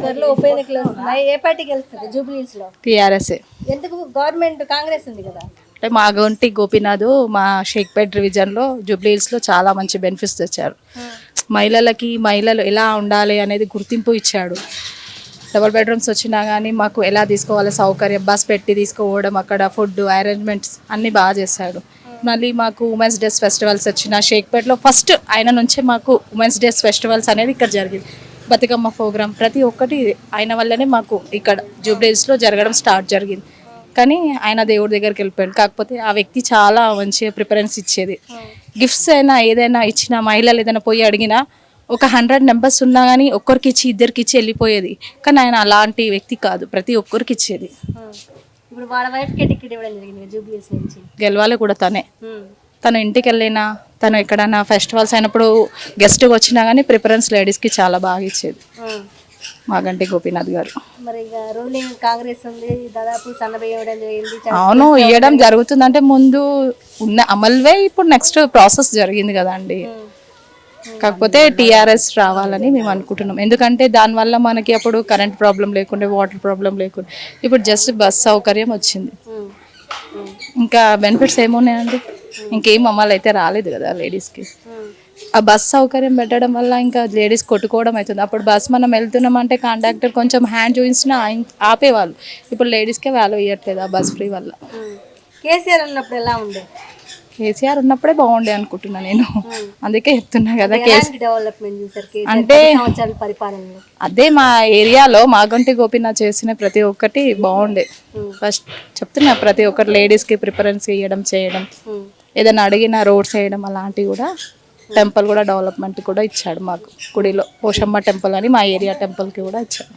త్వరలో ఉప ఎన్నికలు వస్తున్నాయి. ఏ పార్టీ గెలుస్తుంది జూబ్లీస్ లో? టీఆర్ఎస్. ఎందుకు? గవర్నమెంట్ కాంగ్రెస్ ఉంది కదా. అంటే మా గొంటి గోపీనాథ్ మా షేక్పేట్ డివిజన్లో జూబ్లీహిల్స్లో చాలా మంచి బెనిఫిట్స్ తెచ్చారు. మహిళలు ఎలా ఉండాలి అనేది గుర్తింపు ఇచ్చాడు. డబుల్ బెడ్రూమ్స్ వచ్చినా కానీ మాకు ఎలా తీసుకోవాలి సౌకర్యం, బస్ పెట్టి తీసుకోవడం, అక్కడ ఫుడ్ అరేంజ్మెంట్స్ అన్నీ బాగా చేశాడు. మళ్ళీ మాకు ఉమెన్స్ డేస్ ఫెస్టివల్స్ వచ్చిన షేక్పేట్లో ఫస్ట్ ఆయన నుంచే మాకు ఉమెన్స్ డేస్ ఫెస్టివల్స్ అనేది ఇక్కడ జరిగింది. బతుకమ్మ ప్రోగ్రామ్ ప్రతి ఒక్కటి ఆయన వల్లనే మాకు ఇక్కడ జూబ్లీహిల్స్లో జరగడం స్టార్ట్ జరిగింది. కానీ ఆయన దేవుడి దగ్గరికి వెళ్ళిపోయాడు. కాకపోతే ఆ వ్యక్తి చాలా మంచిగా ప్రిఫరెన్స్ ఇచ్చేది. గిఫ్ట్స్ అయినా ఏదైనా ఇచ్చినా, మహిళలు ఏదైనా పోయి అడిగినా ఒక 100 మెంబర్స్ ఉన్నా కానీ ఒక్కరికి ఇచ్చి ఇద్దరికి ఇచ్చి వెళ్ళిపోయేది. కానీ ఆయన అలాంటి వ్యక్తి కాదు, ప్రతి ఒక్కరికి ఇచ్చేది. ఇప్పుడు వాళ్ళ వైఫ్కి టికెట్ ఇవ్వడం జరిగింది జూబ్లీస్ నుంచి. గెలవాలి కూడా తనే. తను ఇంటికి వెళ్ళినా, తను ఎక్కడైనా ఫెస్టివల్స్ అయినప్పుడు గెస్ట్గా వచ్చినా కానీ ప్రిఫరెన్స్ లేడీస్కి చాలా బాగా ఇచ్చేది మా గంటి గోపీనాథ్ గారు. మరి ఇక రూలింగ్ కాంగ్రెస్ ఉంది, దాదాపు సన్నబియ్యం ఇవ్వడం జరిగింది. అవును, ఇవ్వడం జరుగుతుంది. అంటే ముందు ఉన్న అమల్వే ఇప్పుడు నెక్స్ట్ ప్రాసెస్ జరిగింది కదా అండి. కాకపోతే టీఆర్ఎస్ రావాలని మేము అనుకుంటున్నాం. ఎందుకంటే దానివల్ల మనకి అప్పుడు కరెంట్ ప్రాబ్లం లేకుండా, వాటర్ ప్రాబ్లం లేకుండా ఇప్పుడు జస్ట్ బస్ సౌకర్యం వచ్చింది. ఇంకా బెనిఫిట్స్ ఏమున్నాయండి? ఇంకేం అమ్మాలు అయితే రాలేదు కదా లేడీస్కి. ఆ బస్ సౌకర్యం పెట్టడం వల్ల ఇంకా లేడీస్ కొట్టుకోవడం అవుతుంది. అప్పుడు బస్ మనం వెళ్తున్నాం అంటే కండక్టర్ కొంచెం హ్యాండ్ చూపించినా ఆపేవాళ్ళు. ఇప్పుడు లేడీస్కే వాల్యూ ఇవ్వట్లేదు ఆ బస్ ఫ్రీ వల్ల. కేసీఆర్ ఉన్నప్పుడు ఎలా ఉండే? కేసీఆర్ ఉన్నప్పుడే బాగుండే అనుకుంటున్నా నేను. అందుకే చెప్తున్నా కదా. అంటే పరిపాలనలో అదే మా ఏరియాలో మాగంటి గోపీనాథ్ చేసిన ప్రతి ఒక్కటి బాగుండే. ఫస్ట్ చెప్తున్నా, ప్రతి ఒక్కటి లేడీస్కి ప్రిఫరెన్స్ ఇవ్వడం, చేయడం, ఏదైనా అడిగిన రోడ్స్ వేయడం, అలాంటివి కూడా. టెంపుల్ కూడా డెవలప్మెంట్ కూడా ఇచ్చాడు మాకు. గుడిలో పోషమ్మ టెంపుల్ అని మా ఏరియా టెంపుల్కి కూడా ఇచ్చాడు.